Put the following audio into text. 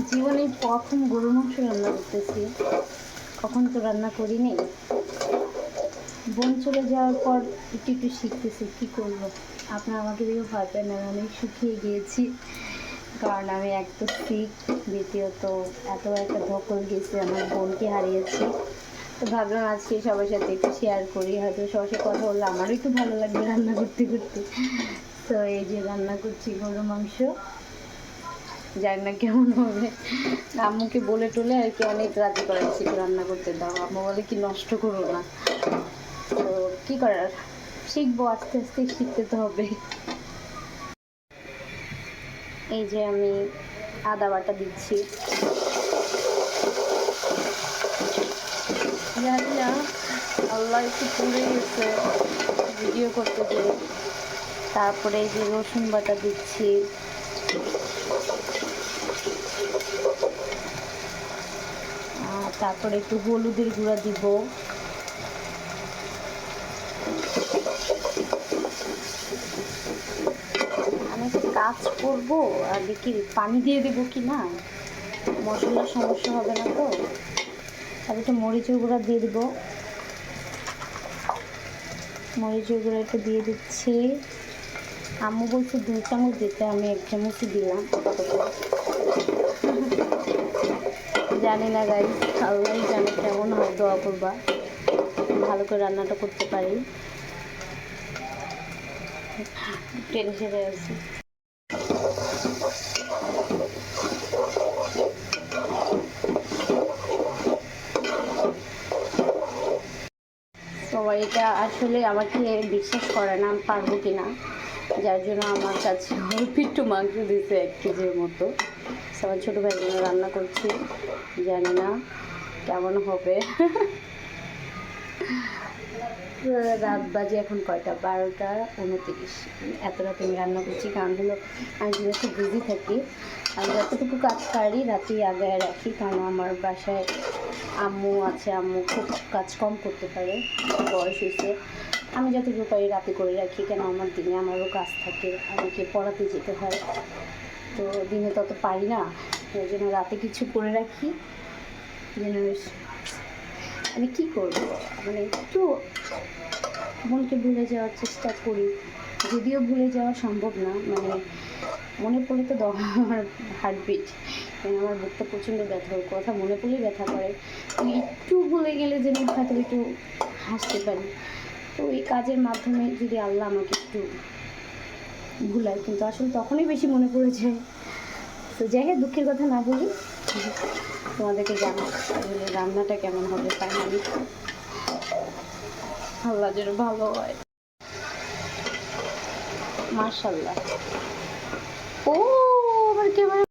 জীবনে প্রথম গরুর মাংস রান্না করতেছি, কখন তো রান্না করিনি। বোন চলে যাওয়ার পর একটু একটু শিখতেছি কী করবো। আপনারা আমাকে দিয়েও ভয় পায় না, আমি শুকিয়ে গিয়েছি, কারণ আমি এক তো সিক, দ্বিতীয়ত এত একটা ধকল গেছে, আমার বোনকে হারিয়েছি। তো ভাবলাম আজকে সবার সাথে একটু শেয়ার করি, হয়তো সবার সাথে কথা বললে আমারও একটু ভালো লাগবে রান্না করতে করতে। তো এই যে রান্না করছি গরুর মাংস, জানি না কেমন হবে। আম্মুকে বলে টলে আর কি অনেক রাজি করাচ্ছি একটু রান্না করতে দাও, আম্মু বলে কি নষ্ট করো না। তো কী করার, শিখবো, আস্তে আস্তে শিখতে তো হবে। এই যে আমি আদা বাটা দিচ্ছি, জানি না আল্লাহ একটু পুড়ে গেছে ভিডিও করতে গিয়ে। তারপরে এই যে রসুন বাটা দিচ্ছি, তারপরে একটু হলুদের গুঁড়া দিব, আমি একটা কাজ করবো আগে কি পানি দিয়ে দেবো কি না, মশলার সমস্যা হবে না তো। আর একটু মরিচের গুঁড়া দিয়ে দেবো, মরিচের গুঁড়া একটু দিয়ে দিচ্ছি। আম্মু বলছে 2 চামচ দিতে, আমি 1 চামচই দিলাম। জানি না গাইস, আল্লাহ জানে কেমন হয়, দোয়া করবা ভালো করে রান্নাটা করতে পারি। টেনশনে আছি। সবাই এটা আসলে আমাকে বিশ্বাস করে না আমি পারবো কি না, যার জন্য আমার কাছে অল্প একটু মাংস দিতে 1 কেজির মতো। সবার ছোটো ভাই জন্য রান্না করছি, জানি না কেমন হবে। রাত বাজে এখন কয়টা, 12টা 29। এত রাতে আমি রান্না করছি, কারণ হলো আমি যেহেতু খুব বিজি থাকি, আমি যতটুকু কাজ পারি রাতেই আগায় রাখি, কারণ আমার বাসায় আম্মু আছে, আম্মু খুব কাজ কম করতে পারে, বয়স হয়েছে। আমি যতটুকু পারি রাতে করে রাখি, কেন আমার দিনে আমারও কাজ থাকে, আমাকে পড়াতে যেতে হয়, তো দিনে তত পারি না, ওই জন্য রাতে কিছু করে রাখি যেন। আমি কী করবো, মানে একটু মনকে ভুলে যাওয়ার চেষ্টা করি, যদিও ভুলে যাওয়া সম্ভব না, মানে মনে পড়লে তো আমার হার্টবিট, মানে আমার বুকটা প্রচণ্ড ব্যথা, ওর কথা মনে পড়লেই ব্যথা করে। আমি একটু ভুলে গেলে যেন হয়তো একটু হাসতে পারি। তো এই কাজের মাধ্যমে যদি আল্লাহ আমাকে একটু ভুলায়, কিন্তু আসলে তখনই বেশি মনে পড়ে যায়। তো যাই হোক, দুঃখের কথা না বলি, তোমাদেরকে জানাই রান্নাটা কেমন হবে ফাইনালি, আল্লাহ যেন ভালো হয়। মাশাআল্লাহ। ও আমার ক্যামেরা